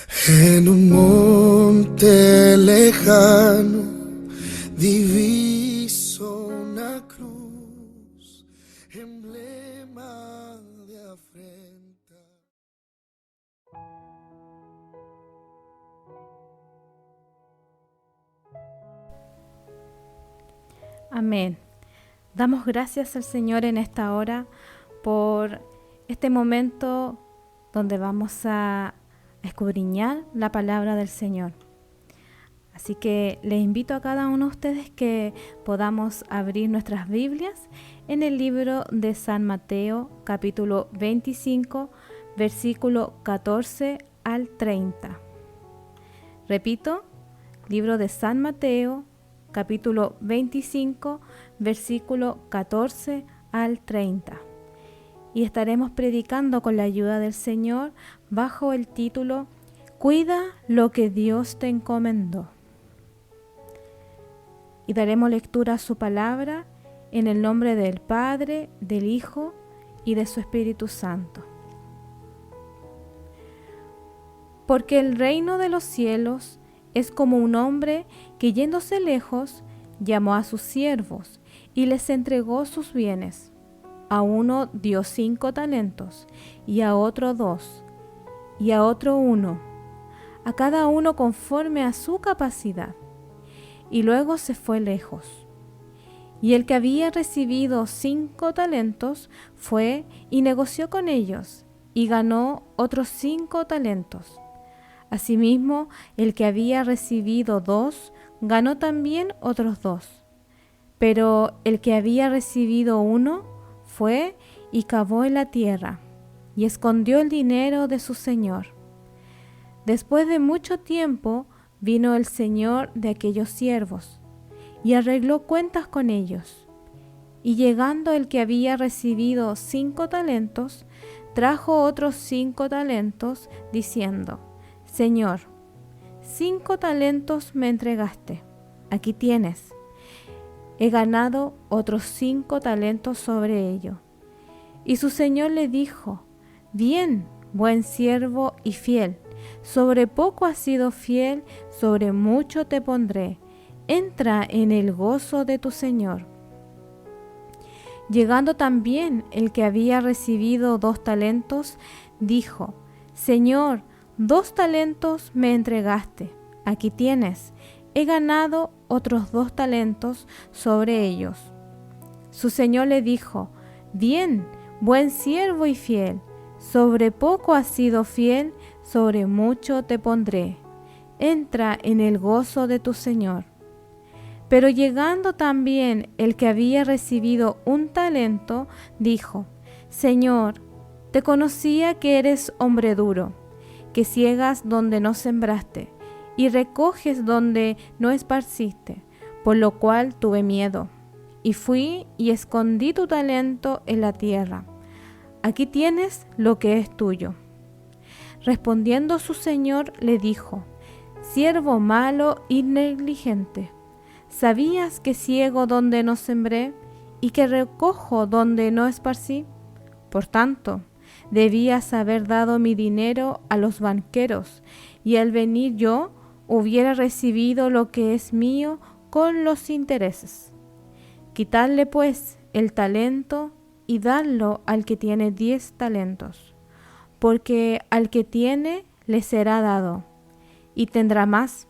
En un monte lejano diviso una cruz, emblema de afrenta. Amén. Damos gracias al Señor en esta hora por este momento donde vamos a escudriñar la palabra del Señor. Así que les invito a cada uno de ustedes que podamos abrir nuestras Biblias en el libro de San Mateo, capítulo 25, versículo 14 al 30. Repito, libro de San Mateo, capítulo 25, versículo 14 al 30. Y estaremos predicando con la ayuda del Señor bajo el título Cuida lo que Dios te encomendó. Y daremos lectura a su palabra en el nombre del Padre, del Hijo y de su Espíritu Santo. Porque el reino de los cielos es como un hombre que yéndose lejos llamó a sus siervos y les entregó sus bienes. A uno dio 5 talentos, y a otro 2, y a otro 1, a cada uno conforme a su capacidad. Y luego se fue lejos. Y el que había recibido 5 talentos fue y negoció con ellos, y ganó otros 5 talentos. Asimismo, el que había recibido 2, ganó también otros 2. Pero el que había recibido 1, fue y cavó en la tierra, y escondió el dinero de su señor. Después de mucho tiempo, vino el señor de aquellos siervos, y arregló cuentas con ellos. Y llegando el que había recibido 5 talentos, trajo otros 5 talentos, diciendo: Señor, 5 talentos me entregaste, aquí tienes. He ganado otros 5 talentos sobre ello. Y su señor le dijo: Bien, buen siervo y fiel, sobre poco has sido fiel, sobre mucho te pondré. Entra en el gozo de tu señor. Llegando también el que había recibido 2 talentos, dijo: Señor, 2 talentos me entregaste, aquí tienes. He ganado otros 2 talentos sobre ellos. Su señor le dijo: Bien, buen siervo y fiel, sobre poco has sido fiel, sobre mucho te pondré. Entra en el gozo de tu señor. Pero llegando también el que había recibido 1 talento, dijo: Señor, te conocía que eres hombre duro, que ciegas donde no sembraste, y recoges donde no esparciste, por lo cual tuve miedo, y fui y escondí tu talento en la tierra. Aquí tienes lo que es tuyo. Respondiendo su señor le dijo: Siervo malo y negligente, ¿sabías que ciego donde no sembré y que recojo donde no esparcí? Por tanto, debías haber dado mi dinero a los banqueros, y al venir yo hubiera recibido lo que es mío con los intereses. Quitadle pues el talento y dadlo al que tiene 10 talentos, porque al que tiene le será dado, y tendrá más,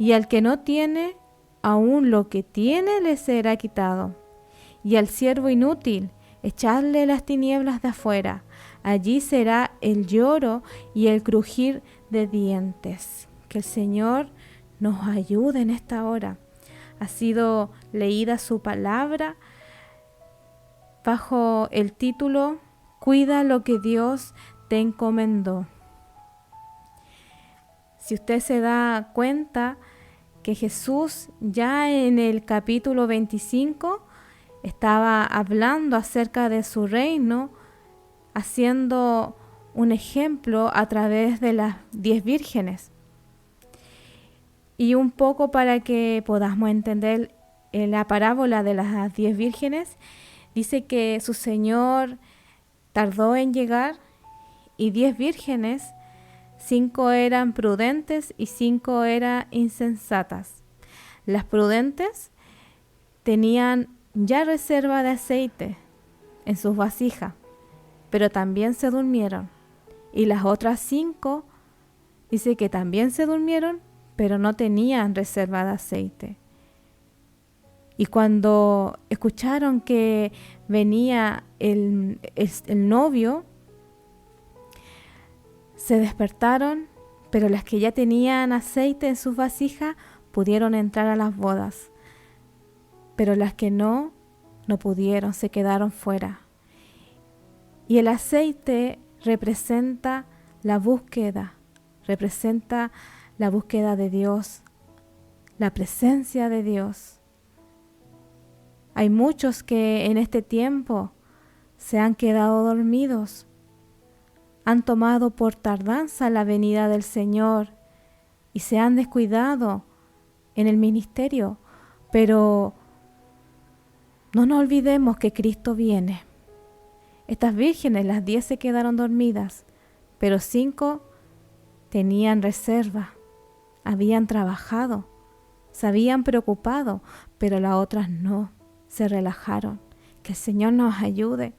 y al que no tiene, aún lo que tiene le será quitado. Y al siervo inútil, echadle las tinieblas de afuera, allí será el lloro y el crujir de dientes. Que el Señor nos ayude en esta hora. Ha sido leída su palabra bajo el título Cuida lo que Dios te encomendó. Si usted se da cuenta que Jesús ya en el capítulo 25 estaba hablando acerca de su reino, haciendo un ejemplo a través de las 10 vírgenes. Y un poco para que podamos entender la parábola de las 10 vírgenes, dice que su Señor tardó en llegar y 10 vírgenes 5 eran prudentes y 5 eran insensatas. Las prudentes tenían ya reserva de aceite en sus vasijas, pero también se durmieron. Y las otras 5 dice que también se durmieron, pero no tenían reserva de aceite. Y cuando escucharon que venía el novio, se despertaron, pero las que ya tenían aceite en sus vasijas pudieron entrar a las bodas. Pero las que no pudieron, se quedaron fuera. Y el aceite representa la búsqueda de Dios, la presencia de Dios. Hay muchos que en este tiempo se han quedado dormidos, han tomado por tardanza la venida del Señor y se han descuidado en el ministerio, pero no nos olvidemos que Cristo viene. Estas vírgenes, las 10 se quedaron dormidas, pero 5 tenían reserva, habían trabajado, se habían preocupado, pero las otras no, se relajaron. Que el Señor nos ayude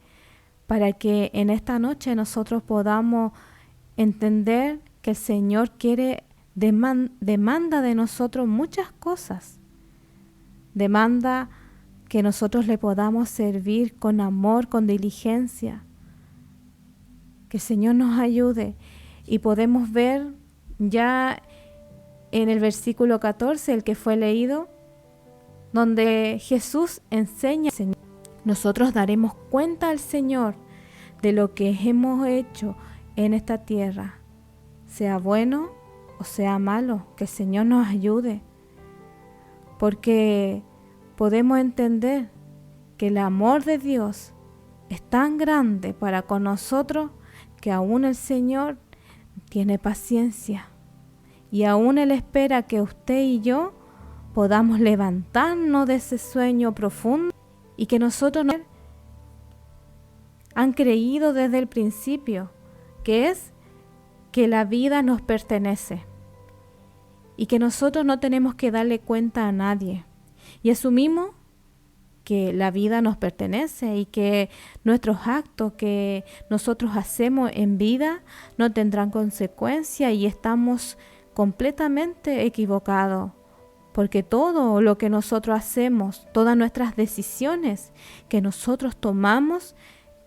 para que en esta noche nosotros podamos entender que el Señor demanda de nosotros muchas cosas. Demanda que nosotros le podamos servir con amor, con diligencia. Que el Señor nos ayude. Y podemos ver ya en el versículo 14, el que fue leído, donde Jesús enseña, nosotros daremos cuenta al Señor de lo que hemos hecho en esta tierra, sea bueno o sea malo. Que el Señor nos ayude, porque podemos entender que el amor de Dios es tan grande para con nosotros que aún el Señor tiene paciencia y aún Él espera que usted y yo podamos levantarnos de ese sueño profundo y que nosotros han creído desde el principio, que es que la vida nos pertenece y que nosotros no tenemos que darle cuenta a nadie. Y asumimos que la vida nos pertenece y que nuestros actos que nosotros hacemos en vida no tendrán consecuencia, y estamos completamente equivocados, porque todo lo que nosotros hacemos, todas nuestras decisiones que nosotros tomamos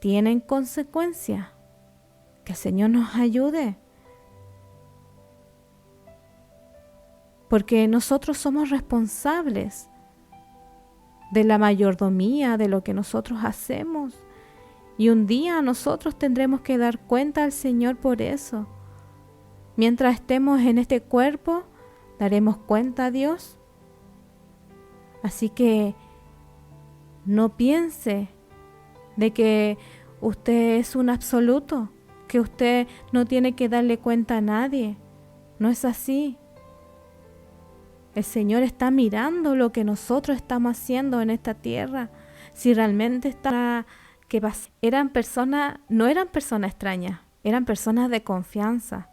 tienen consecuencia. Que el Señor nos ayude, porque nosotros somos responsables de la mayordomía de lo que nosotros hacemos, y un día nosotros tendremos que dar cuenta al Señor por eso. Mientras estemos en este cuerpo, daremos cuenta a Dios. Así que no piense de que usted es un absoluto, que usted no tiene que darle cuenta a nadie. No es así. El Señor está mirando lo que nosotros estamos haciendo en esta tierra. Si realmente eran personas, no eran personas extrañas, eran personas de confianza.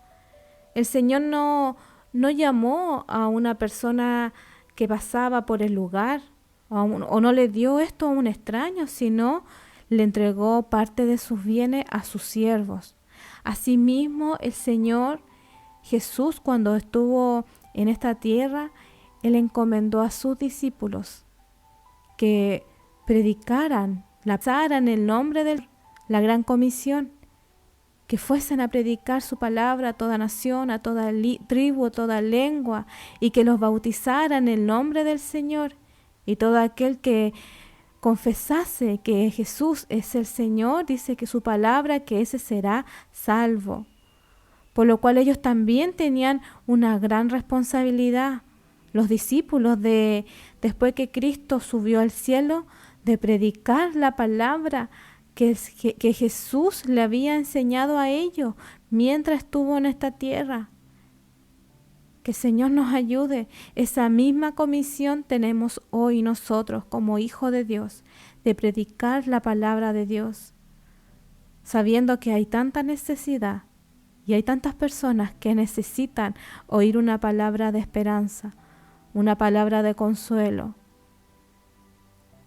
El Señor no llamó a una persona que pasaba por el lugar o no le dio esto a un extraño, sino le entregó parte de sus bienes a sus siervos. Asimismo, el Señor Jesús, cuando estuvo en esta tierra, Él encomendó a sus discípulos que predicaran, lanzaran el nombre de la gran comisión, que fuesen a predicar su palabra a toda nación, a toda tribu, a toda lengua, y que los bautizaran en el nombre del Señor. Y todo aquel que confesase que Jesús es el Señor, dice que su palabra, que ese será salvo. Por lo cual ellos también tenían una gran responsabilidad, los discípulos, después que Cristo subió al cielo, de predicar la palabra que Jesús le había enseñado a ellos mientras estuvo en esta tierra. Que el Señor nos ayude. Esa misma comisión tenemos hoy nosotros como hijos de Dios, de predicar la palabra de Dios, sabiendo que hay tanta necesidad Y hay tantas personas que necesitan oír una palabra de esperanza, una palabra de consuelo.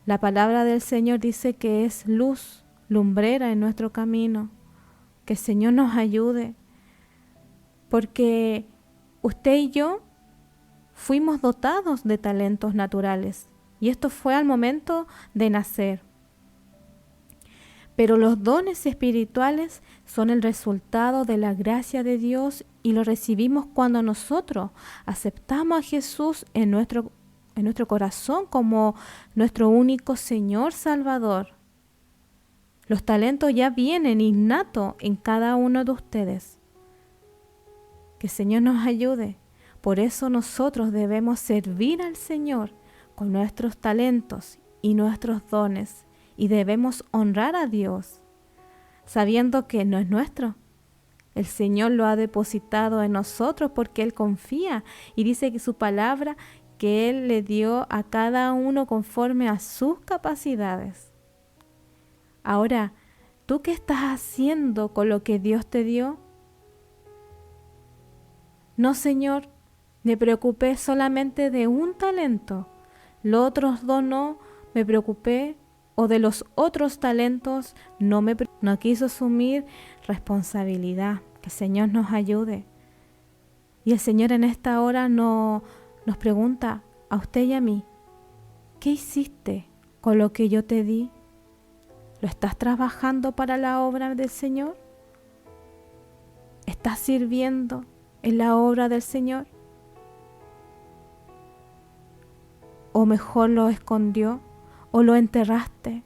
La palabra del Señor dice que es luz, lumbrera en nuestro camino. Que el Señor nos ayude, porque usted y yo fuimos dotados de talentos naturales, y esto fue al momento de nacer. Pero los dones espirituales son el resultado de la gracia de Dios y lo recibimos cuando nosotros aceptamos a Jesús en nuestro corazón como nuestro único Señor Salvador. Los talentos ya vienen innatos en cada uno de ustedes. Que el Señor nos ayude. Por eso nosotros debemos servir al Señor con nuestros talentos y nuestros dones. Y debemos honrar a Dios, sabiendo que no es nuestro. El Señor lo ha depositado en nosotros porque Él confía y dice que su palabra que Él le dio a cada uno conforme a sus capacidades. Ahora, ¿tú qué estás haciendo con lo que Dios te dio? No, Señor, me preocupé solamente de un talento. Los otros dos no me preocupé, o de los otros talentos no quiso asumir responsabilidad. Que el Señor nos ayude. Y el Señor en esta hora nos pregunta a usted y a mí, ¿qué hiciste con lo que yo te di? ¿Lo estás trabajando para la obra del Señor? ¿Estás sirviendo en la obra del Señor? ¿O mejor lo escondió? ¿O lo enterraste?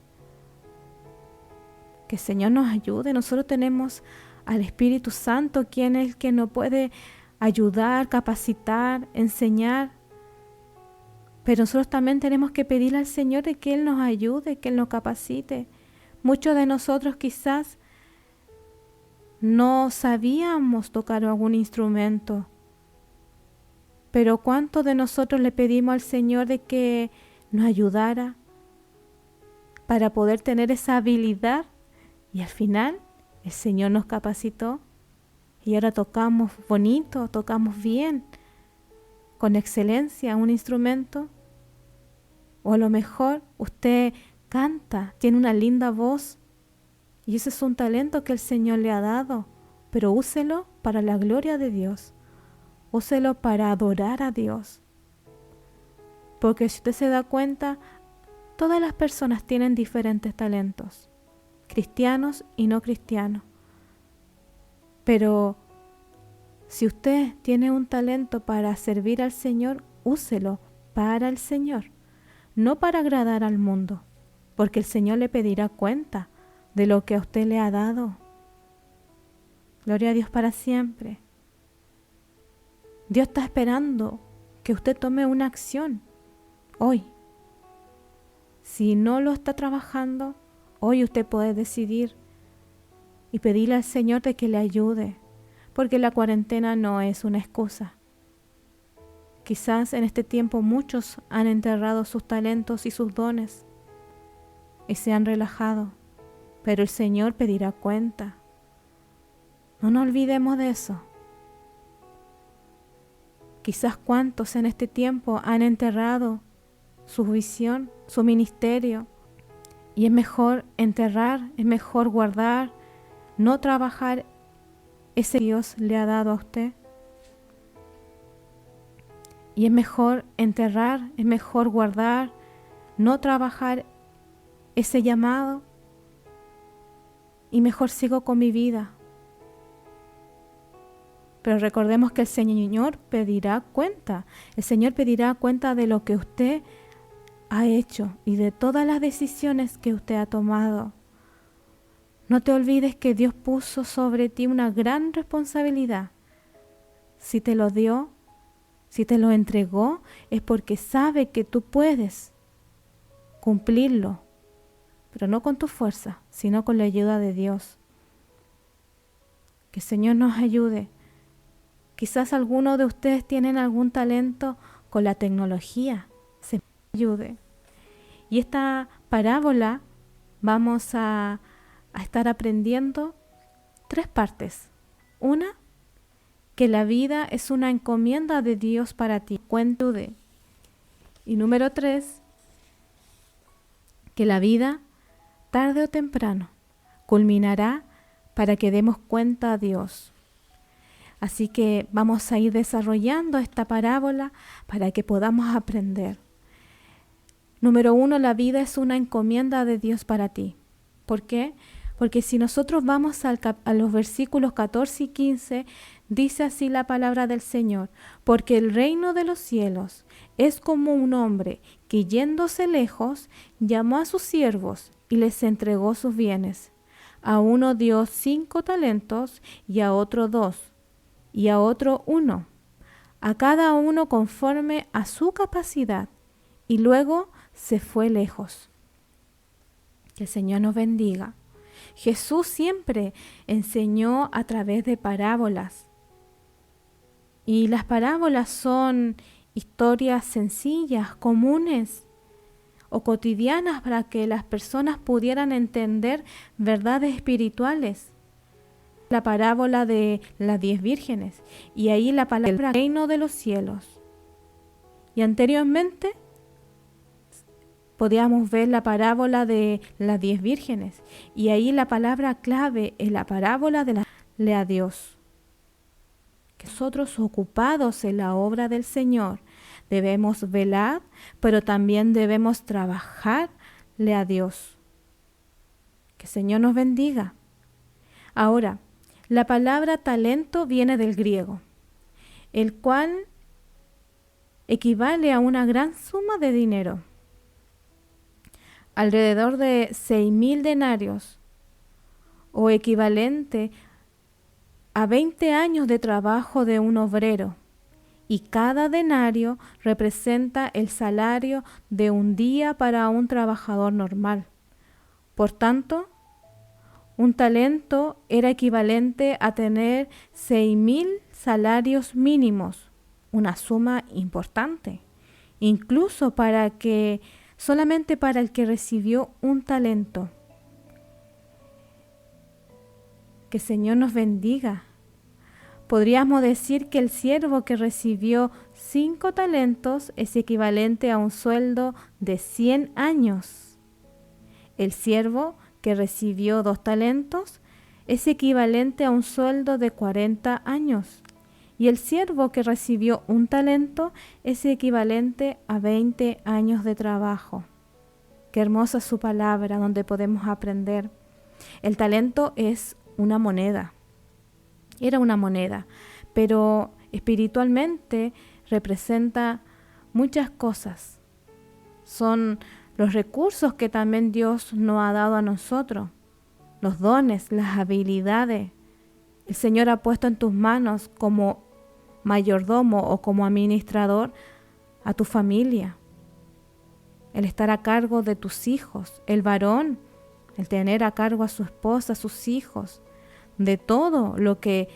Que el Señor nos ayude. Nosotros tenemos al Espíritu Santo, quien es el que nos puede ayudar, capacitar, enseñar. Pero nosotros también tenemos que pedirle al Señor de que Él nos ayude, que Él nos capacite. Muchos de nosotros quizás no sabíamos tocar algún instrumento. Pero ¿cuántos de nosotros le pedimos al Señor de que nos ayudara para poder tener esa habilidad? Y al final el Señor nos capacitó y ahora tocamos bonito, tocamos bien, con excelencia un instrumento. O a lo mejor usted canta, tiene una linda voz y ese es un talento que el Señor le ha dado, pero úselo para la gloria de Dios, úselo para adorar a Dios. Porque si usted se da cuenta, todas las personas tienen diferentes talentos, cristianos y no cristianos. Pero si usted tiene un talento para servir al Señor, úselo para el Señor, no para agradar al mundo, porque el Señor le pedirá cuenta de lo que a usted le ha dado. Gloria a Dios para siempre. Dios está esperando que usted tome una acción hoy. Si no lo está trabajando, hoy usted puede decidir y pedirle al Señor de que le ayude, porque la cuarentena no es una excusa. Quizás en este tiempo muchos han enterrado sus talentos y sus dones y se han relajado, pero el Señor pedirá cuenta. No nos olvidemos de eso. Quizás cuántos en este tiempo han enterrado su visión, su ministerio, y es mejor enterrar, es mejor guardar, no trabajar ese que Dios le ha dado a usted. Y es mejor enterrar, es mejor guardar, no trabajar ese llamado, y mejor sigo con mi vida. Pero recordemos que el Señor pedirá cuenta. El Señor pedirá cuenta de lo que usted ha hecho y de todas las decisiones que usted ha tomado. No te olvides que Dios puso sobre ti una gran responsabilidad. Si te lo dio, si te lo entregó, es porque sabe que tú puedes cumplirlo, pero no con tu fuerza, sino con la ayuda de Dios. Que el Señor nos ayude. Quizás algunos de ustedes tienen algún talento con la tecnología. Se ayude. Y esta parábola vamos a estar aprendiendo 3 partes. Una, que la vida es una encomienda de Dios para ti. Cuento de. Y número 3, que la vida, tarde o temprano, culminará para que demos cuenta a Dios. Así que vamos a ir desarrollando esta parábola para que podamos aprender. Número 1, la vida es una encomienda de Dios para ti. ¿Por qué? Porque si nosotros vamos a los versículos 14 y 15, dice así la palabra del Señor: porque el reino de los cielos es como un hombre que, yéndose lejos, llamó a sus siervos y les entregó sus bienes. A uno dio 5 talentos, y a otro 2, y a otro 1, a cada uno conforme a su capacidad, y luego se fue lejos. Que el Señor nos bendiga. Jesús siempre enseñó a través de parábolas. Y las parábolas son historias sencillas, comunes o cotidianas para que las personas pudieran entender verdades espirituales. La parábola de las 10 vírgenes, y ahí la palabra reino de los cielos. Y anteriormente podíamos ver la parábola de las 10 vírgenes, y ahí la palabra clave es la parábola de la a Dios. Que nosotros, ocupados en la obra del Señor, debemos velar, pero también debemos trabajarle a Dios. Que el Señor nos bendiga. Ahora, la palabra talento viene del griego, el cual equivale a una gran suma de dinero. Alrededor de 6.000 denarios, o equivalente a 20 años de trabajo de un obrero, y cada denario representa el salario de un día para un trabajador normal. Por tanto, un talento era equivalente a tener 6.000 salarios mínimos, una suma importante, incluso solamente para el que recibió un talento. Que el Señor nos bendiga. Podríamos decir que el siervo que recibió 5 talentos es equivalente a un sueldo de 100 años. El siervo que recibió 2 talentos es equivalente a un sueldo de 40 años. Y el siervo que recibió un talento es equivalente a 20 años de trabajo. Qué hermosa su palabra, donde podemos aprender. El talento es una moneda. Era una moneda, pero espiritualmente representa muchas cosas. Son los recursos que también Dios nos ha dado a nosotros, los dones, las habilidades. El Señor ha puesto en tus manos como mayordomo o como administrador a tu familia. El estar a cargo de tus hijos, el varón, el tener a cargo a su esposa, a sus hijos. De todo lo que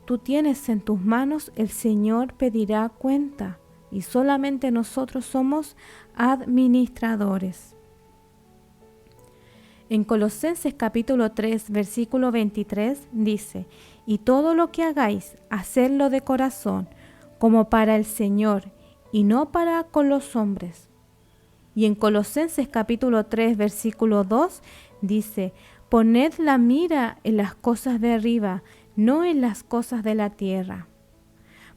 tú tienes en tus manos, el Señor pedirá cuenta, y solamente nosotros somos administradores. En Colosenses capítulo 3, versículo 23 dice: y todo lo que hagáis, hacedlo de corazón, como para el Señor, y no para con los hombres. Y en Colosenses capítulo 3, versículo 2 dice: poned la mira en las cosas de arriba, no en las cosas de la tierra.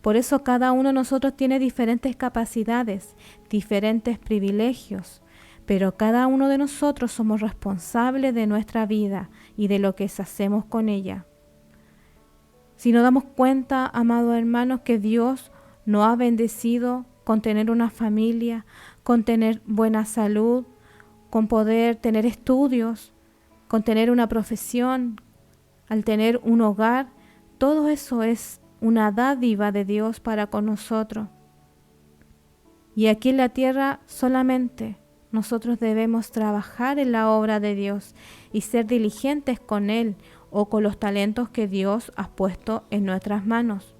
Por eso cada uno de nosotros tiene diferentes capacidades, diferentes privilegios, pero cada uno de nosotros somos responsables de nuestra vida y de lo que hacemos con ella. Si nos damos cuenta, amados hermanos, que Dios nos ha bendecido con tener una familia, con tener buena salud, con poder tener estudios, con tener una profesión, al tener un hogar, todo eso es una dádiva de Dios para con nosotros. Y aquí en la tierra solamente nosotros debemos trabajar en la obra de Dios y ser diligentes con Él o con los talentos que Dios ha puesto en nuestras manos.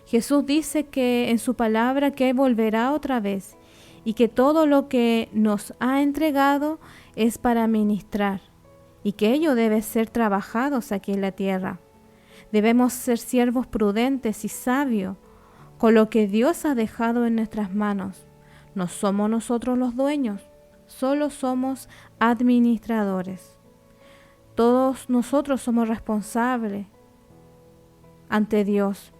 Jesús dice que en su palabra que Él volverá otra vez y que todo lo que nos ha entregado es para ministrar, y que ello debe ser trabajados aquí en la tierra. Debemos ser siervos prudentes y sabios con lo que Dios ha dejado en nuestras manos. No somos nosotros los dueños, solo somos administradores. Todos nosotros somos responsables ante Dios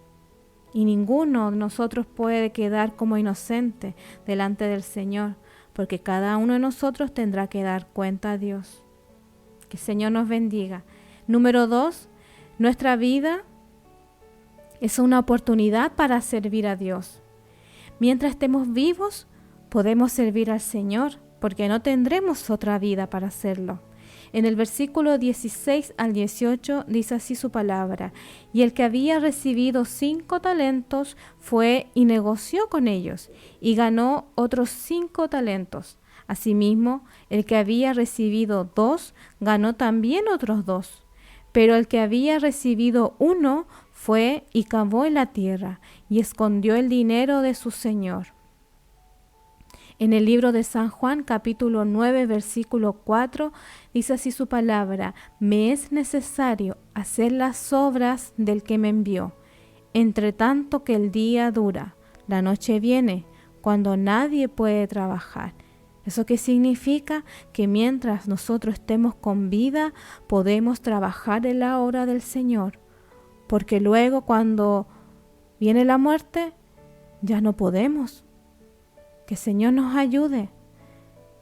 y ninguno de nosotros puede quedar como inocente delante del Señor, porque cada uno de nosotros tendrá que dar cuenta a Dios. Que el Señor nos bendiga. Número 2, nuestra vida es una oportunidad para servir a Dios. Mientras estemos vivos, podemos servir al Señor, porque no tendremos otra vida para hacerlo. En el versículo 16 al 18 dice así su palabra: y el que había recibido 5 talentos fue y negoció con ellos, y ganó otros 5 talentos. Asimismo, el que había recibido 2 ganó también otros 2. Pero el que había recibido 1 fue y cavó en la tierra, y escondió el dinero de su señor. En el libro de San Juan, capítulo 9, versículo 4, dice así su palabra: me es necesario hacer las obras del que me envió, entre tanto que el día dura. La noche viene, cuando nadie puede trabajar. ¿Eso qué significa? Que mientras nosotros estemos con vida, podemos trabajar en la obra del Señor. Porque luego, cuando viene la muerte, ya no podemos. Que el Señor nos ayude.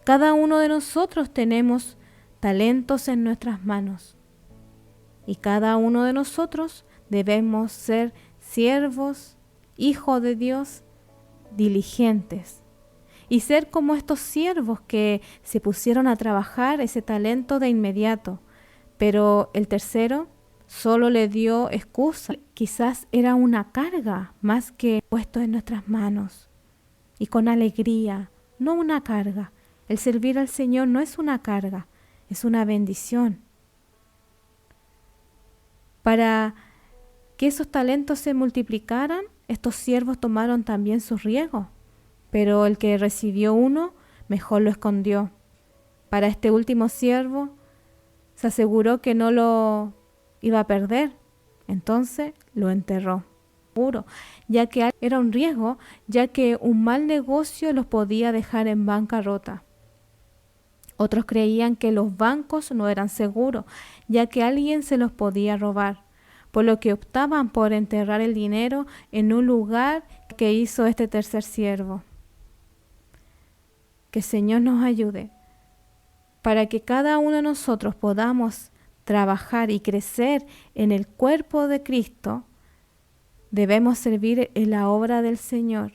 Cada uno de nosotros tenemos talentos en nuestras manos. Y cada uno de nosotros debemos ser siervos, hijos de Dios, diligentes. Y ser como estos siervos que se pusieron a trabajar ese talento de inmediato. Pero el tercero solo le dio excusa. Quizás era una carga más que puesto en nuestras manos. Y con alegría, no una carga. El servir al Señor no es una carga, es una bendición. Para que esos talentos se multiplicaran, estos siervos tomaron también su riesgo. Pero el que recibió 1, mejor lo escondió. Para este último siervo, se aseguró que no lo iba a perder. Entonces lo enterró. Ya que era un riesgo, ya que un mal negocio los podía dejar en bancarrota. Otros creían que los bancos no eran seguros, ya que alguien se los podía robar, por lo que optaban por enterrar el dinero en un lugar que hizo este tercer siervo. Que el Señor nos ayude para que cada uno de nosotros podamos trabajar y crecer en el cuerpo de Cristo. Debemos servir en la obra del Señor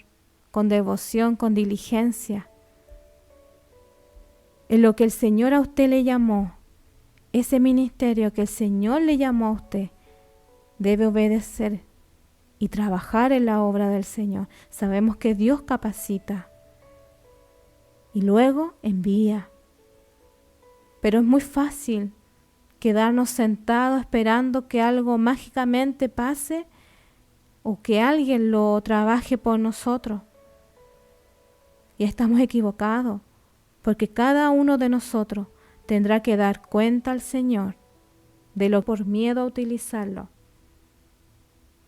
con devoción, con diligencia. En lo que el Señor a usted le llamó, ese ministerio que el Señor le llamó a usted, debe obedecer y trabajar en la obra del Señor. Sabemos que Dios capacita y luego envía. Pero es muy fácil quedarnos sentados esperando que algo mágicamente pase o que alguien lo trabaje por nosotros. Y estamos equivocados, porque cada uno de nosotros tendrá que dar cuenta al Señor de lo por miedo a utilizarlo,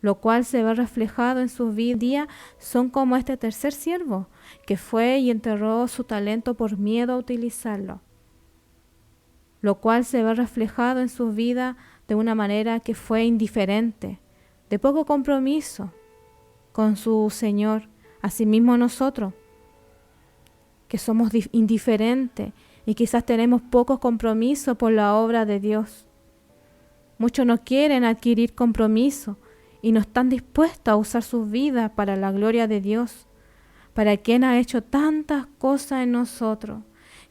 lo cual se ve reflejado en sus vidas. Son como este tercer siervo que fue y enterró su talento por miedo a utilizarlo, lo cual se ve reflejado en sus vidas de una manera que fue indiferente, de poco compromiso con su Señor. Asimismo nosotros, que somos indiferentes y quizás tenemos poco compromiso por la obra de Dios. Muchos no quieren adquirir compromiso y no están dispuestos a usar sus vidas para la gloria de Dios, para quien ha hecho tantas cosas en nosotros.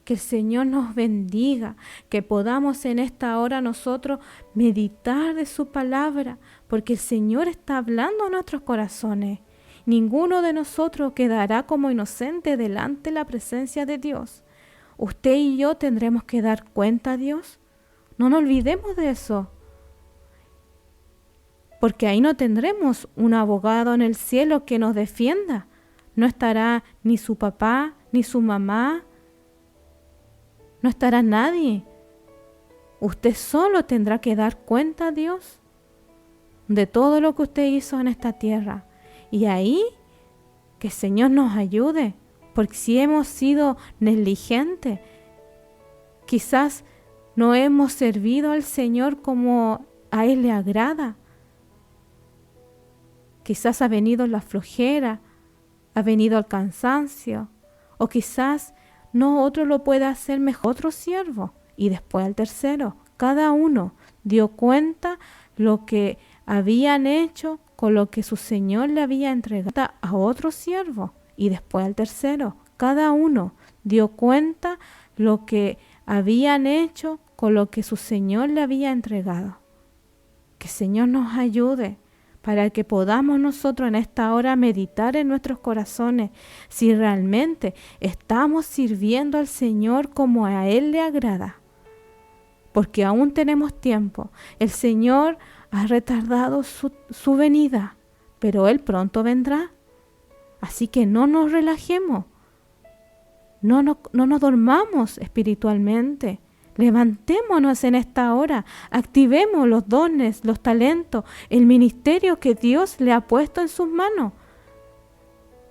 Que el Señor nos bendiga, que podamos en esta hora nosotros meditar de su palabra, porque el Señor está hablando a nuestros corazones. Ninguno de nosotros quedará como inocente delante de la presencia de Dios. Usted y yo tendremos que dar cuenta a Dios. No nos olvidemos de eso, porque ahí no tendremos un abogado en el cielo que nos defienda. No estará ni su papá, ni su mamá, no estará nadie. Usted solo tendrá que dar cuenta a Dios de todo lo que usted hizo en esta tierra. Y ahí, que el Señor nos ayude, porque si hemos sido negligentes, quizás no hemos servido al Señor como a Él le agrada. Quizás ha venido la flojera, ha venido el cansancio, o quizás no otro lo puede hacer mejor otro siervo, y después al tercero. Cada uno dio cuenta lo que habían hecho con lo que su Señor le había entregado a otro siervo, y después al tercero. Cada uno dio cuenta lo que habían hecho con lo que su Señor le había entregado. Que el Señor nos ayude para que podamos nosotros en esta hora meditar en nuestros corazones si realmente estamos sirviendo al Señor como a Él le agrada. Porque aún tenemos tiempo. El Señor ha retardado su venida, pero Él pronto vendrá. Así que no nos relajemos, no nos dormamos espiritualmente. Levantémonos en esta hora, activemos los dones, los talentos, el ministerio que Dios le ha puesto en sus manos.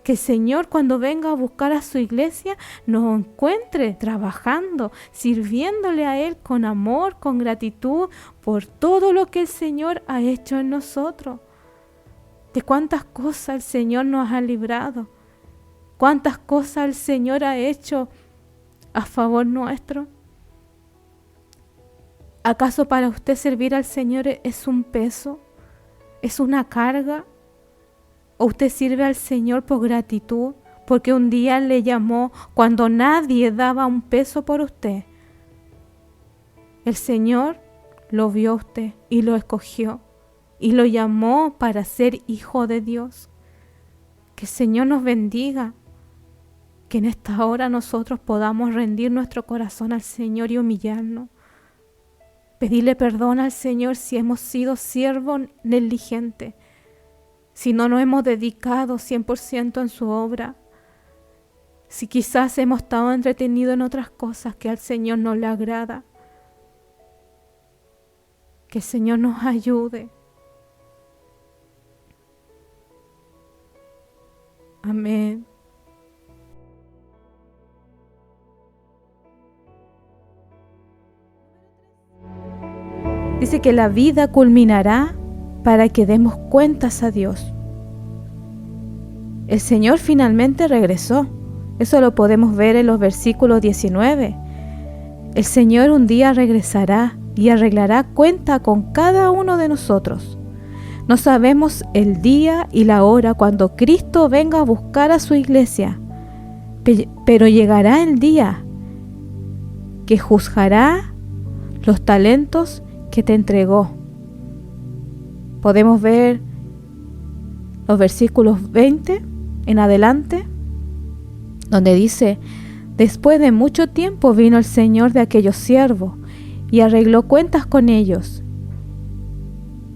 Que el Señor, cuando venga a buscar a su iglesia, nos encuentre trabajando, sirviéndole a Él con amor, con gratitud por todo lo que el Señor ha hecho en nosotros. De cuántas cosas el Señor nos ha librado, cuántas cosas el Señor ha hecho a favor nuestro. ¿Acaso para usted servir al Señor es un peso? ¿Es una carga? ¿O usted sirve al Señor por gratitud? Porque un día le llamó cuando nadie daba un peso por usted. El Señor lo vio a usted y lo escogió y lo llamó para ser hijo de Dios. Que el Señor nos bendiga. Que en esta hora nosotros podamos rendir nuestro corazón al Señor y humillarnos. Pedirle perdón al Señor si hemos sido siervos negligentes, si no nos hemos dedicado 100% en su obra, si quizás hemos estado entretenidos en otras cosas que al Señor no le agrada. Que el Señor nos ayude. Amén. Dice que la vida culminará para que demos cuentas a Dios. El Señor finalmente regresó. Eso lo podemos ver en los versículos 19. El Señor un día regresará y arreglará cuenta con cada uno de nosotros. No sabemos el día y la hora cuando Cristo venga a buscar a su iglesia, pero llegará el día que juzgará los talentos que te entregó. Podemos ver los versículos 20 en adelante, donde dice: después de mucho tiempo vino el Señor de aquellos siervos y arregló cuentas con ellos.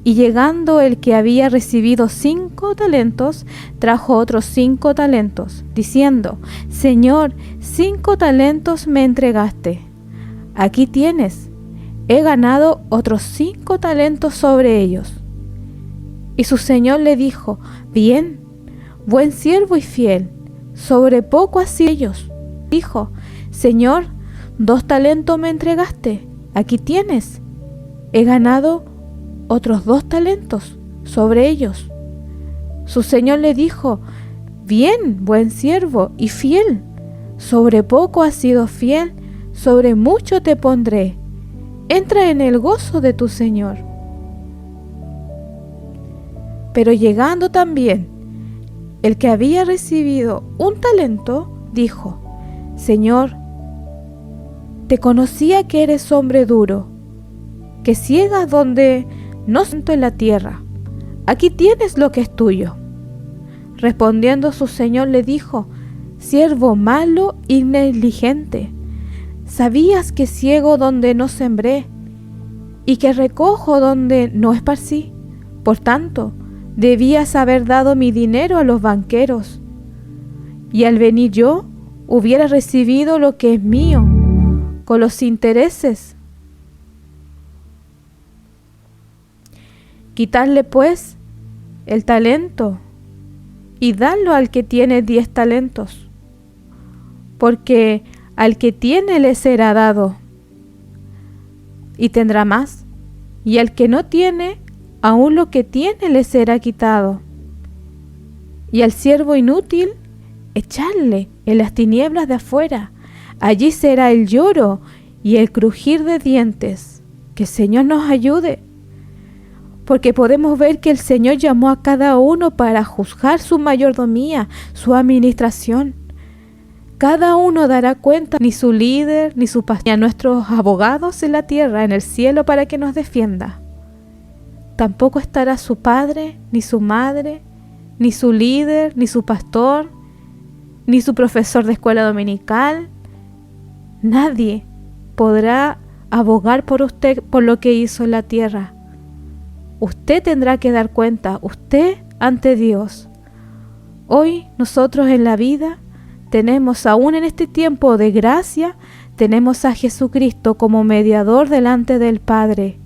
Y llegando el que había recibido 5 talentos, trajo otros 5 talentos, diciendo: Señor, 5 talentos me entregaste. Aquí tienes. He ganado otros 5 talentos sobre ellos. Y su señor le dijo: bien, buen siervo y fiel, sobre poco has sido ellos. Dijo: Señor, 2 talentos me entregaste, aquí tienes. He ganado otros 2 talentos sobre ellos. Su señor le dijo: bien, buen siervo y fiel, sobre poco has sido fiel, sobre mucho te pondré. Entra en el gozo de tu Señor. Pero llegando también el que había recibido 1 talento, dijo: Señor, te conocía que eres hombre duro, que ciegas donde no siento en la tierra. Aquí tienes lo que es tuyo. Respondiendo su señor le dijo: siervo malo y negligente, ¿sabías que ciego donde no sembré y que recojo donde no esparcí? Por tanto, debías haber dado mi dinero a los banqueros, y al venir yo hubiera recibido lo que es mío con los intereses. Quitarle pues el talento y darlo al que tiene 10 talentos, porque al que tiene le será dado y tendrá más, y al que no tiene, aún lo que tiene le será quitado. Y al siervo inútil, echarle en las tinieblas de afuera, allí será el lloro y el crujir de dientes. Que el Señor nos ayude, porque podemos ver que el Señor llamó a cada uno para juzgar su mayordomía, su administración. Cada uno dará cuenta, ni su líder, ni su pastor, ni a nuestros abogados en la tierra, en el cielo, para que nos defienda. Tampoco estará su padre, ni su madre, ni su líder, ni su pastor, ni su profesor de escuela dominical. Nadie podrá abogar por usted por lo que hizo en la tierra. Usted tendrá que dar cuenta, usted ante Dios. Hoy nosotros en la vida tenemos, aún en este tiempo de gracia, tenemos a Jesucristo como mediador delante del Padre,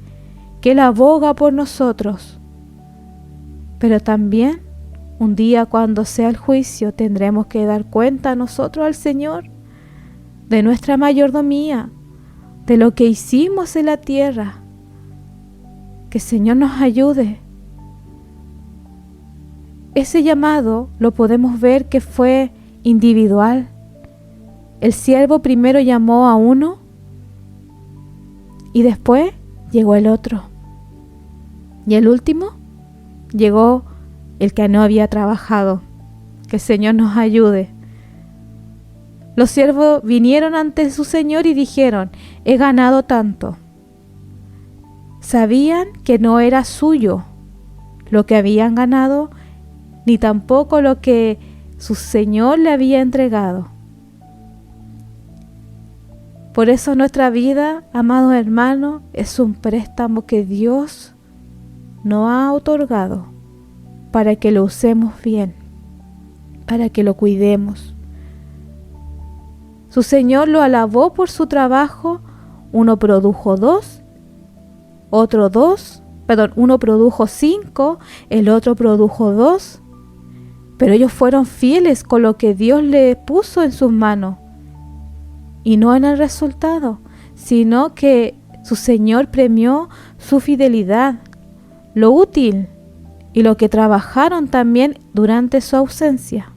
que Él aboga por nosotros. Pero también, un día cuando sea el juicio, tendremos que dar cuenta nosotros al Señor de nuestra mayordomía, de lo que hicimos en la tierra. Que el Señor nos ayude. Ese llamado lo podemos ver que fue individual. El siervo primero llamó a uno y después llegó el otro. Y el último llegó el que no había trabajado. Que el Señor nos ayude. Los siervos vinieron ante su Señor y dijeron: he ganado tanto. Sabían que no era suyo lo que habían ganado, ni tampoco lo que su Señor le había entregado. Por eso nuestra vida, amados hermanos, es un préstamo que Dios nos ha otorgado para que lo usemos bien, para que lo cuidemos. Su Señor lo alabó por su trabajo. Uno produjo 5, el otro produjo 2, pero ellos fueron fieles con lo que Dios les puso en sus manos, y no en el resultado, sino que su Señor premió su fidelidad, lo útil y lo que trabajaron también durante su ausencia.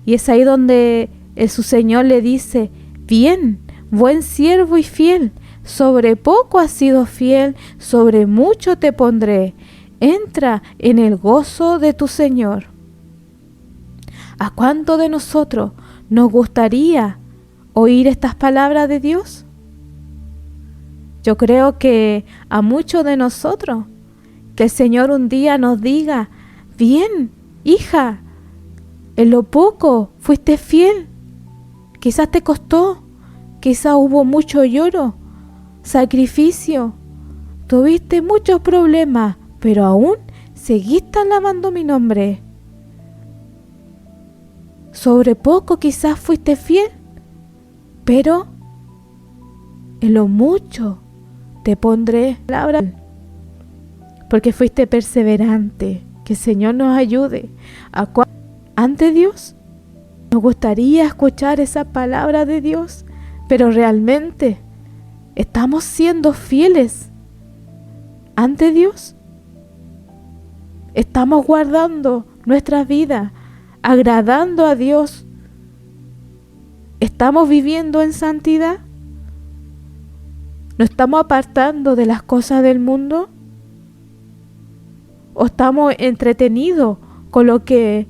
Y es ahí donde su Señor le dice: bien, buen siervo y fiel, sobre poco has sido fiel, sobre mucho te pondré. Entra en el gozo de tu Señor. ¿A cuánto de nosotros nos gustaría oír estas palabras de Dios? Yo creo que a muchos de nosotros, que el Señor un día nos diga: bien, hija, en lo poco fuiste fiel. Quizás te costó, quizás hubo mucho lloro, sacrificio, tuviste muchos problemas, pero aún seguiste alabando mi nombre. Sobre poco quizás fuiste fiel, pero en lo mucho te pondré palabra, porque fuiste perseverante. Que el Señor nos ayude ante Dios. Nos gustaría escuchar esa palabra de Dios, pero realmente ¿estamos siendo fieles ante Dios? ¿Estamos guardando nuestra vida, agradando a Dios? ¿Estamos viviendo en santidad? ¿Nos estamos apartando de las cosas del mundo? ¿O estamos entretenidos con lo que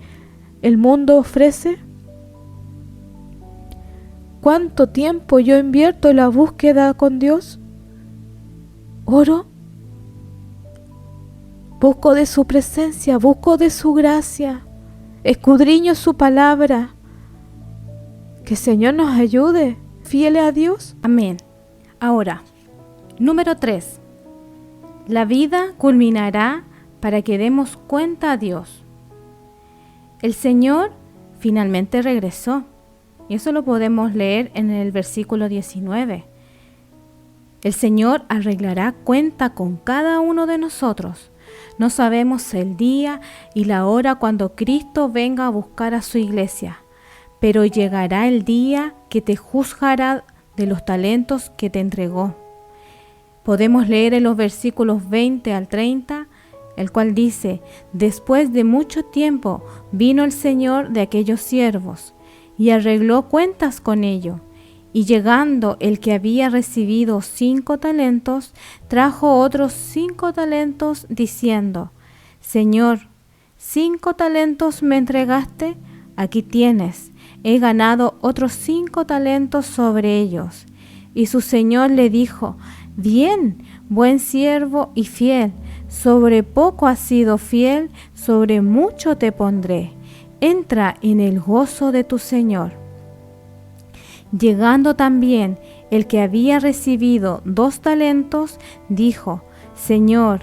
el mundo ofrece? ¿Cuánto tiempo yo invierto en la búsqueda con Dios? Oro, busco de su presencia, busco de su gracia, escudriño su palabra. Que el Señor nos ayude, fieles a Dios. Amén. Ahora, número 3. La vida culminará para que demos cuenta a Dios. El Señor finalmente regresó, y eso lo podemos leer en el versículo 19. El Señor arreglará cuenta con cada uno de nosotros. No sabemos el día y la hora cuando Cristo venga a buscar a su iglesia, pero llegará el día que te juzgará de los talentos que te entregó. Podemos leer en los versículos 20 al 30, el cual dice: después de mucho tiempo vino el Señor de aquellos siervos y arregló cuentas con ellos. Y llegando el que había recibido 5 talentos, trajo otros 5 talentos, diciendo: Señor, 5 talentos me entregaste, aquí tienes, he ganado otros 5 talentos sobre ellos. Y su señor le dijo: bien, buen siervo y fiel, sobre poco has sido fiel, sobre mucho te pondré. Entra en el gozo de tu señor. Llegando también el que había recibido 2 talentos, dijo: Señor,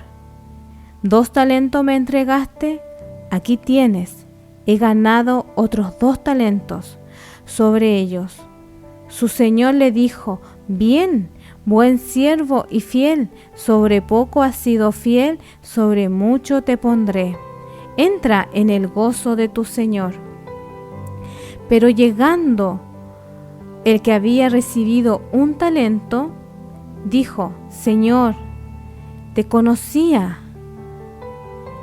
2 talentos me entregaste, aquí tienes, he ganado otros 2 talentos sobre ellos. Su señor le dijo: bien, buen siervo y fiel, sobre poco has sido fiel, sobre mucho te pondré. Entra en el gozo de tu señor. Pero llegando el que había recibido 1 talento, dijo: Señor, te conocía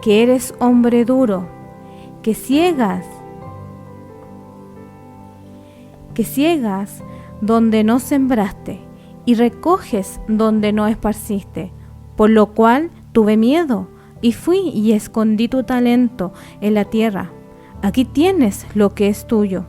que eres hombre duro, que ciegas donde no sembraste y recoges donde no esparciste, por lo cual tuve miedo y fui y escondí tu talento en la tierra. Aquí tienes lo que es tuyo.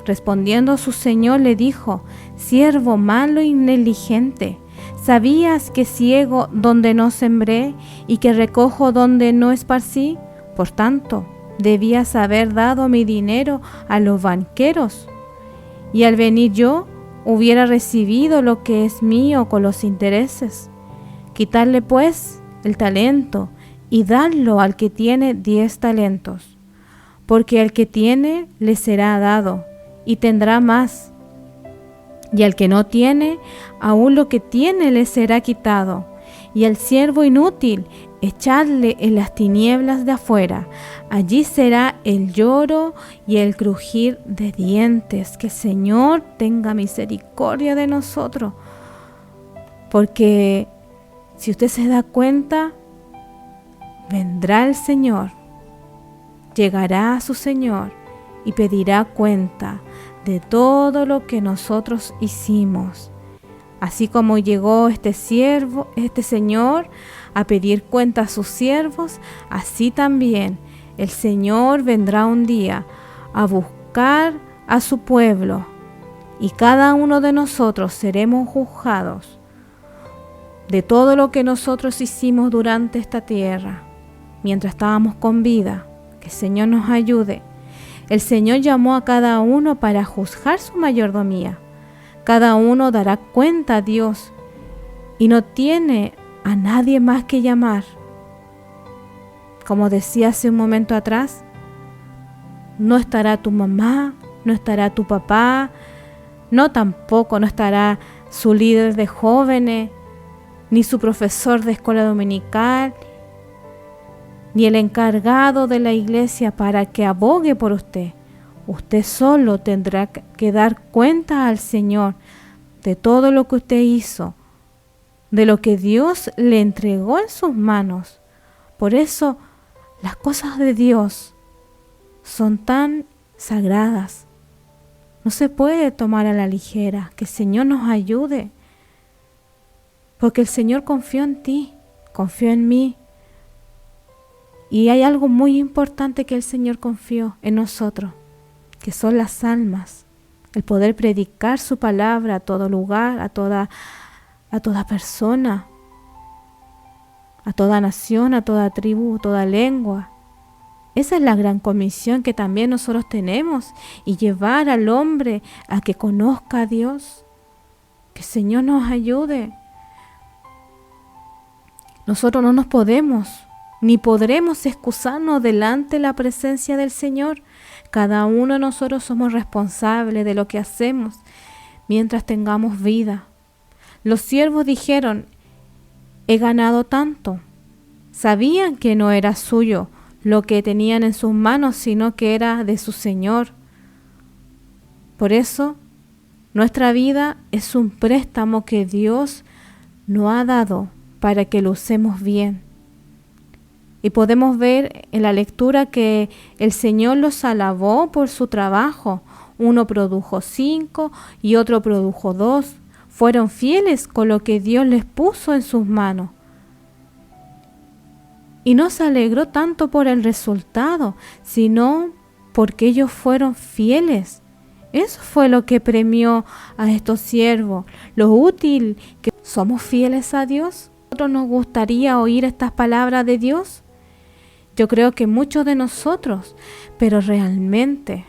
Respondiendo su señor le dijo: siervo malo y negligente, ¿sabías que ciego donde no sembré y que recojo donde no esparcí? Por tanto, debías haber dado mi dinero a los banqueros, y al venir yo hubiera recibido lo que es mío con los intereses. Quitarle pues el talento y darlo al que tiene 10 talentos, porque al que tiene le será dado y tendrá más, y al que no tiene, aún lo que tiene le será quitado. Y al siervo inútil, echadle en las tinieblas de afuera, allí será el lloro y el crujir de dientes. Que el Señor tenga misericordia de nosotros, porque si usted se da cuenta, vendrá el Señor, llegará a su Señor y pedirá cuenta de todo lo que nosotros hicimos. Así como llegó este Señor a pedir cuenta a sus siervos, así también el Señor vendrá un día a buscar a su pueblo, y cada uno de nosotros seremos juzgados de todo lo que nosotros hicimos durante esta tierra, mientras estábamos con vida. Que el Señor nos ayude. El Señor llamó a cada uno para juzgar su mayordomía. Cada uno dará cuenta a Dios y no tiene a nadie más que llamar. Como decía hace un momento atrás, no estará tu mamá, no estará tu papá, no estará su líder de jóvenes, ni su profesor de escuela dominical, ni el encargado de la iglesia para que abogue por usted. Usted solo tendrá que dar cuenta al Señor de todo lo que usted hizo, de lo que Dios le entregó en sus manos. Por eso las cosas de Dios son tan sagradas. No se puede tomar a la ligera. Que el Señor nos ayude, porque el Señor confió en ti, confió en mí. Y hay algo muy importante que el Señor confió en nosotros, que son las almas, el poder predicar su palabra a todo lugar, a toda persona, a toda nación, a toda tribu, a toda lengua. Esa es la gran comisión que también nosotros tenemos, y llevar al hombre a que conozca a Dios. Que el Señor nos ayude. Nosotros no nos podemos ni podremos excusarnos delante de la presencia del Señor. Cada uno de nosotros somos responsables de lo que hacemos mientras tengamos vida. Los siervos dijeron: he ganado tanto. Sabían que no era suyo lo que tenían en sus manos, sino que era de su Señor. Por eso, nuestra vida es un préstamo que Dios nos ha dado para que lo usemos bien. Y podemos ver en la lectura que el Señor los alabó por su trabajo. Uno produjo 5 y otro produjo 2. Fueron fieles con lo que Dios les puso en sus manos. Y no se alegró tanto por el resultado, sino porque ellos fueron fieles. Eso fue lo que premió a estos siervos. Lo útil que somos fieles a Dios. ¿A nosotros nos gustaría oír estas palabras de Dios? Yo creo que muchos de nosotros, pero realmente,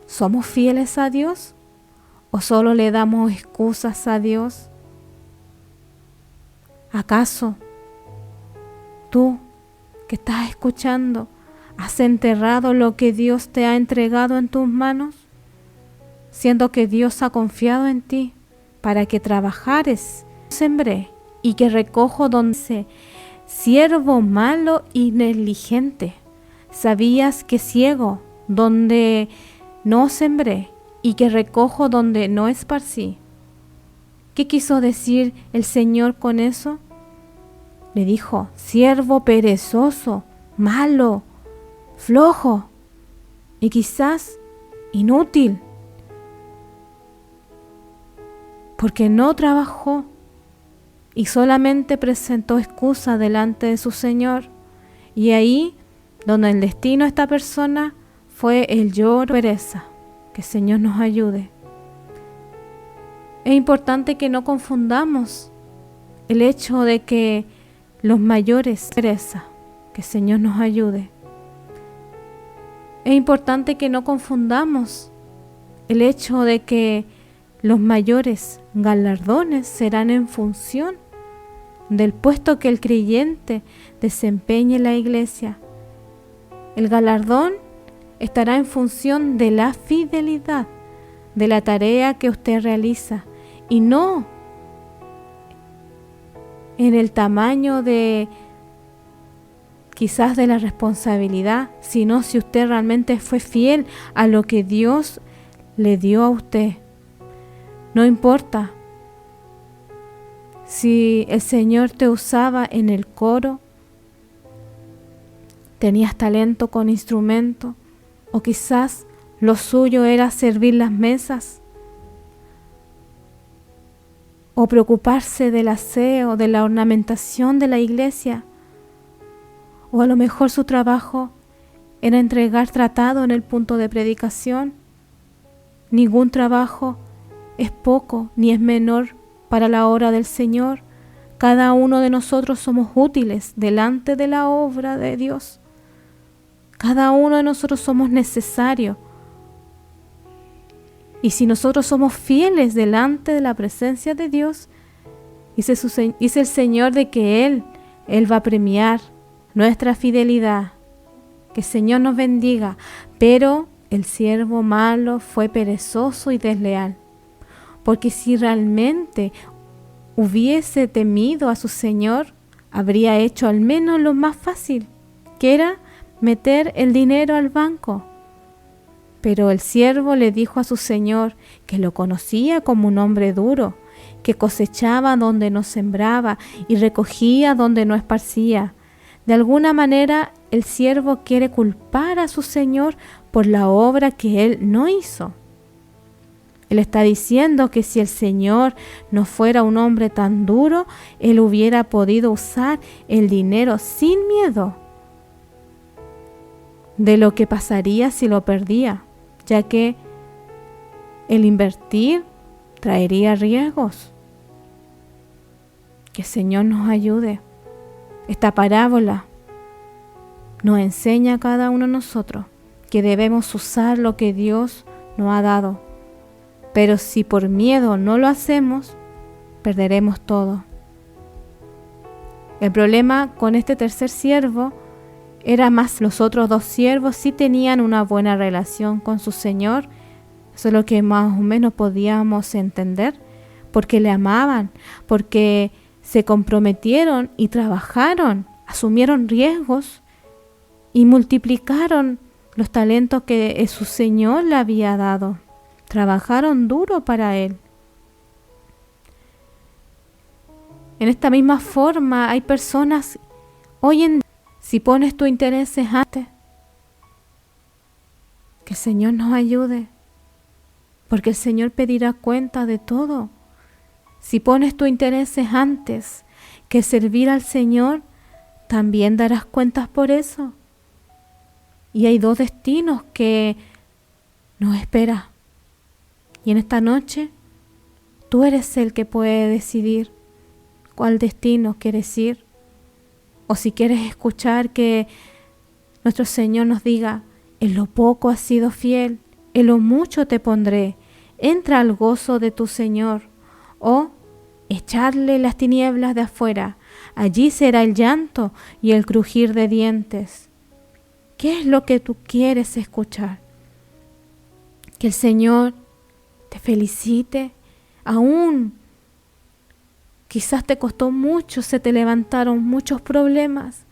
¿somos fieles a Dios? ¿O solo le damos excusas a Dios? ¿Acaso tú que estás escuchando has enterrado lo que Dios te ha entregado en tus manos? Siendo que Dios ha confiado en ti para que trabajares, sembré y que recojo donde se siervo malo y negligente. ¿Sabías que ciego donde no sembré y que recojo donde no esparcí? ¿Qué quiso decir el Señor con eso? Le dijo: siervo perezoso, malo, flojo y quizás inútil, porque no trabajó y solamente presentó excusa delante de su Señor. Y ahí, donde el destino de esta persona fue el lloro y pereza. Que el Señor nos ayude. Es importante que no confundamos el hecho de que los mayores pereza. Que el Señor nos ayude. Es importante que no confundamos el hecho de que los mayores galardones serán en función del puesto que el creyente desempeñe en la iglesia. El galardón estará en función de la fidelidad de la tarea que usted realiza y no en el tamaño de quizás de la responsabilidad, sino si usted realmente fue fiel a lo que Dios le dio a usted. No importa si el Señor te usaba en el coro, tenías talento con instrumento, o quizás lo suyo era servir las mesas, o preocuparse del aseo, de la ornamentación de la iglesia, o a lo mejor su trabajo era entregar tratado en el punto de predicación. Ningún trabajo es poco ni es menor para la obra del Señor. Cada uno de nosotros somos útiles delante de la obra de Dios. Cada uno de nosotros somos necesarios. Y si nosotros somos fieles delante de la presencia de Dios, dice el Señor de que Él va a premiar nuestra fidelidad. Que el Señor nos bendiga. Pero el siervo malo fue perezoso y desleal. Porque si realmente hubiese temido a su Señor, habría hecho al menos lo más fácil, que era meter el dinero al banco. Pero el siervo le dijo a su Señor que lo conocía como un hombre duro, que cosechaba donde no sembraba y recogía donde no esparcía. De alguna manera, el siervo quiere culpar a su Señor por la obra que él no hizo. Él está diciendo que si el Señor no fuera un hombre tan duro, Él hubiera podido usar el dinero sin miedo de lo que pasaría si lo perdía, ya que el invertir traería riesgos. Que el Señor nos ayude. Esta parábola nos enseña a cada uno de nosotros que debemos usar lo que Dios nos ha dado. Pero si por miedo no lo hacemos, perderemos todo. El problema con este tercer siervo era más los otros dos siervos sí tenían una buena relación con su Señor. Eso es lo que más o menos podíamos entender, porque le amaban, porque se comprometieron y trabajaron, asumieron riesgos y multiplicaron los talentos que su Señor le había dado. Trabajaron duro para Él. En esta misma forma hay personas hoy en día, si pones tus intereses antes, que el Señor nos ayude, porque el Señor pedirá cuenta de todo. Si pones tus intereses antes que servir al Señor, también darás cuentas por eso. Y hay dos destinos que nos esperan. Y en esta noche, tú eres el que puede decidir cuál destino quieres ir. O si quieres escuchar que nuestro Señor nos diga, en lo poco has sido fiel, en lo mucho te pondré, entra al gozo de tu Señor. O echarle las tinieblas de afuera, allí será el llanto y el crujir de dientes. ¿Qué es lo que tú quieres escuchar? Que el Señor te felicite, aún quizás te costó mucho, se te levantaron muchos problemas,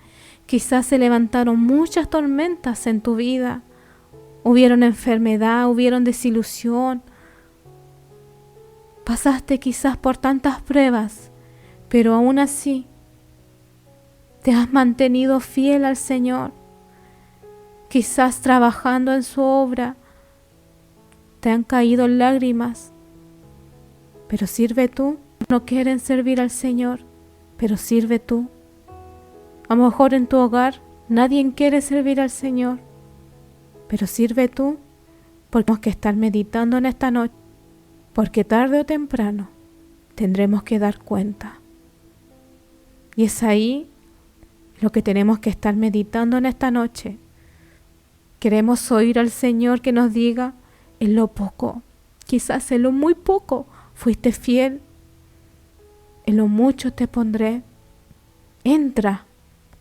quizás se levantaron muchas tormentas en tu vida, hubieron enfermedad, hubieron desilusión, pasaste quizás por tantas pruebas, pero aún así te has mantenido fiel al Señor. Quizás trabajando en su obra te han caído lágrimas, pero sirve tú. No quieren servir al Señor, pero sirve tú. A lo mejor en tu hogar nadie quiere servir al Señor, pero sirve tú, porque tenemos que estar meditando en esta noche, porque tarde o temprano tendremos que dar cuenta. Y es ahí lo que tenemos que estar meditando en esta noche. Queremos oír al Señor que nos diga, en lo poco, quizás en lo muy poco, fuiste fiel, en lo mucho te pondré. Entra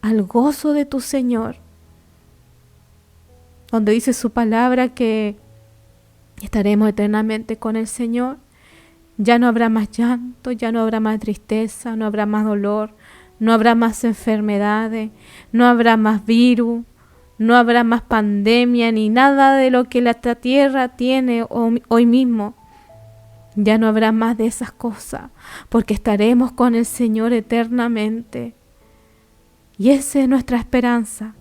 al gozo de tu Señor, donde dice su palabra que estaremos eternamente con el Señor. Ya no habrá más llanto, ya no habrá más tristeza, no habrá más dolor, no habrá más enfermedades, no habrá más virus, no habrá más pandemia, ni nada de lo que la tierra tiene hoy mismo. Ya no habrá más de esas cosas, porque estaremos con el Señor eternamente. Y esa es nuestra esperanza.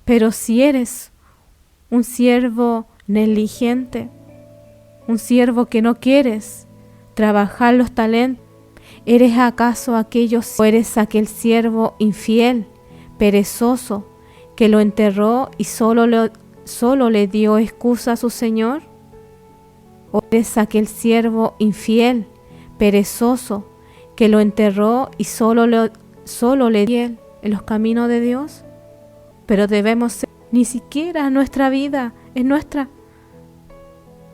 Pero si eres un siervo negligente, un siervo que no quieres trabajar los talentos, ¿eres acaso o eres aquel siervo infiel, perezoso, que lo enterró y solo le dio excusa a su Señor? ¿O eres aquel siervo infiel, perezoso, que lo enterró y solo le dio en los caminos de Dios? Pero debemos ser, ni siquiera nuestra vida es nuestra,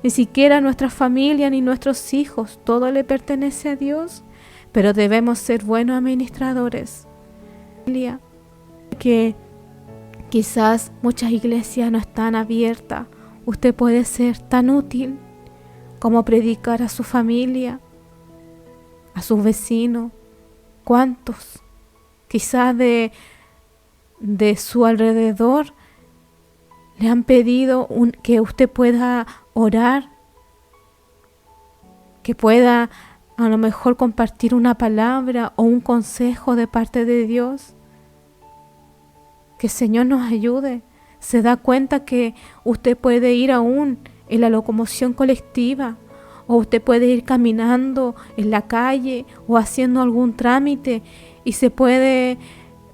ni siquiera nuestra familia ni nuestros hijos, todo le pertenece a Dios, pero debemos ser buenos administradores. Que quizás muchas iglesias no están abiertas, usted puede ser tan útil como predicar a su familia, a sus vecinos. ¿Cuántos quizás de su alrededor le han pedido que usted pueda orar, que pueda a lo mejor compartir una palabra o un consejo de parte de Dios? Que el Señor nos ayude. Se da cuenta que usted puede ir aún en la locomoción colectiva, o usted puede ir caminando en la calle o haciendo algún trámite y se puede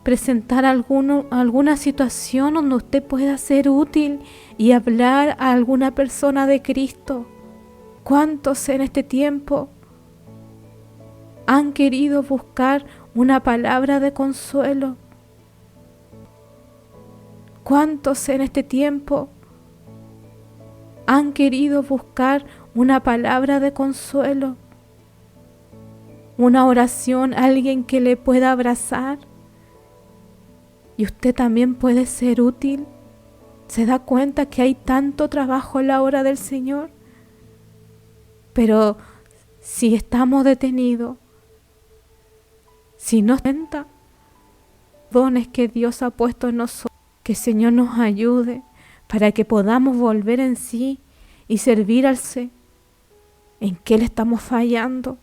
presentar alguna situación donde usted pueda ser útil y hablar a alguna persona de Cristo. ¿Cuántos en este tiempo han querido buscar una palabra de consuelo? ¿Cuántos en este tiempo han querido buscar una palabra de consuelo? Una oración, alguien que le pueda abrazar. Y usted también puede ser útil. ¿Se da cuenta que hay tanto trabajo a la hora del Señor? Pero si estamos detenidos, si nos cuenta dones que Dios ha puesto en nosotros, que el Señor nos ayude para que podamos volver en sí y servir al Señor. ¿En qué le estamos fallando?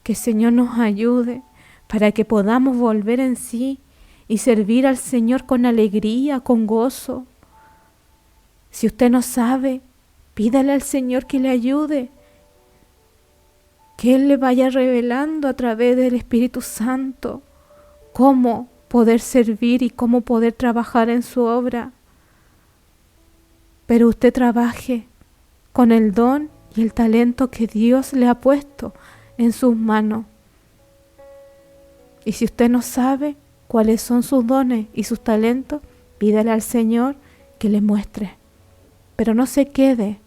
Que el Señor nos ayude para que podamos volver en sí y servir al Señor con alegría, con gozo. Si usted no sabe, pídale al Señor que le ayude, que Él le vaya revelando a través del Espíritu Santo cómo poder servir y cómo poder trabajar en su obra. Pero usted trabaje con el don y el talento que Dios le ha puesto en sus manos. Y si usted no sabe cuáles son sus dones y sus talentos, pídale al Señor que le muestre. Pero no se quede.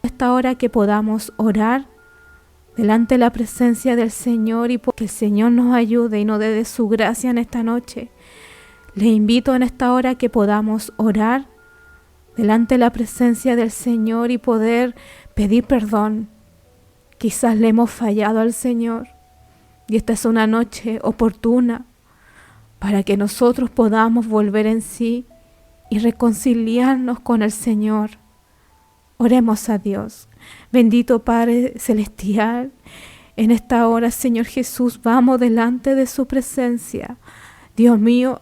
Esta hora que podamos orar delante de la presencia del Señor y que el Señor nos ayude y nos dé de su gracia en esta noche. Le invito en esta hora que podamos orar delante de la presencia del Señor y poder pedir perdón. Quizás le hemos fallado al Señor y esta es una noche oportuna para que nosotros podamos volver en sí y reconciliarnos con el Señor. Oremos a Dios. Bendito Padre Celestial, en esta hora, Señor Jesús, vamos delante de su presencia. Dios mío,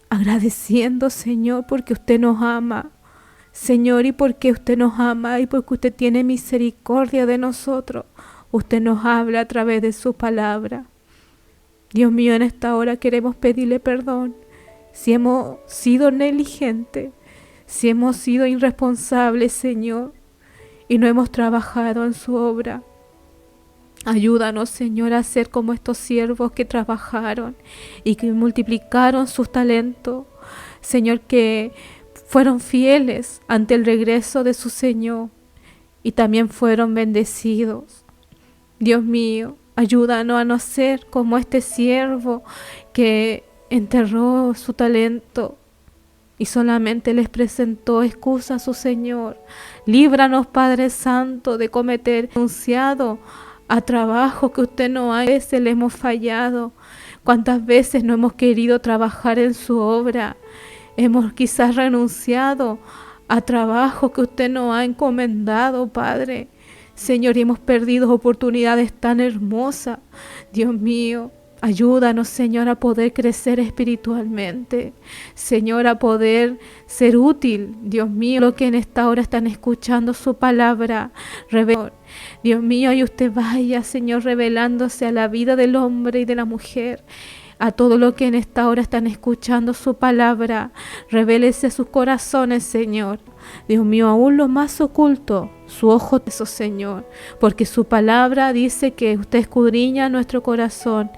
agradeciendo, Señor, porque usted nos ama. Señor, y porque usted nos ama y porque usted tiene misericordia de nosotros, usted nos habla a través de su palabra. Dios mío, en esta hora queremos pedirle perdón si hemos sido negligentes, si hemos sido irresponsables, Señor, y no hemos trabajado en su obra. Ayúdanos, Señor, a ser como estos siervos que trabajaron y que multiplicaron sus talentos. Señor, que fueron fieles ante el regreso de su Señor y también fueron bendecidos. Dios mío, ayúdanos a no ser como este siervo que enterró su talento y solamente les presentó excusa a su Señor. Líbranos, Padre Santo, de cometer renunciado a trabajo que usted no ha. A veces le hemos fallado. ¿Cuántas veces no hemos querido trabajar en su obra? Hemos quizás renunciado a trabajo que usted nos ha encomendado, Padre. Señor, y hemos perdido oportunidades tan hermosas. Dios mío, ayúdanos, Señor, a poder crecer espiritualmente. Señor, a poder ser útil. Dios mío, lo que en esta hora están escuchando su palabra. Dios mío, y usted vaya, Señor, revelándose a la vida del hombre y de la mujer. A todo lo que en esta hora están escuchando su palabra, revélese a sus corazones, Señor. Dios mío, aún lo más oculto, su ojo, eso, Señor, porque su palabra dice que usted escudriña nuestro corazón.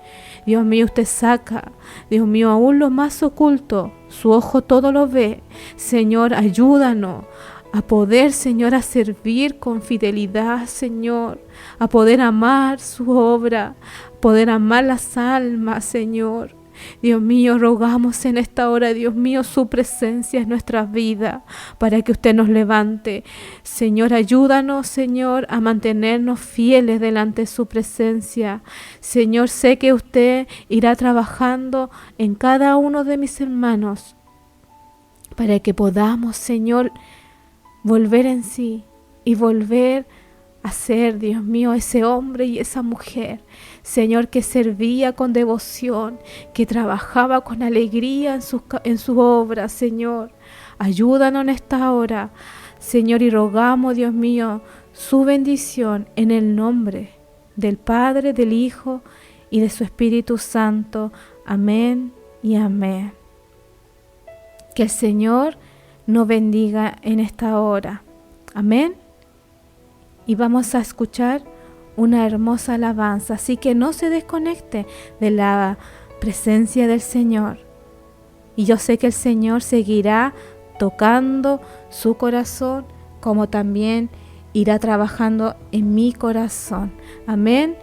Dios mío, usted saca, Dios mío, aún lo más oculto, su ojo todo lo ve. Señor, ayúdanos a poder, Señor, a servir con fidelidad, Señor, a poder amar su obra, poder amar las almas, Señor. Dios mío, rogamos en esta hora, Dios mío, su presencia en nuestras vidas para que usted nos levante. Señor, ayúdanos, Señor, a mantenernos fieles delante de su presencia. Señor, sé que usted irá trabajando en cada uno de mis hermanos para que podamos, Señor, volver en sí y volver a ser, Dios mío, ese hombre y esa mujer, Señor, que servía con devoción, que trabajaba con alegría en su obra, Señor. Ayúdanos en esta hora, Señor, y rogamos, Dios mío, su bendición en el nombre del Padre, del Hijo y de su Espíritu Santo. Amén y amén. Que el Señor nos bendiga en esta hora. Amén. Y vamos a escuchar una hermosa alabanza, así que no se desconecte de la presencia del Señor. Y yo sé que el Señor seguirá tocando su corazón, como también irá trabajando en mi corazón. Amén.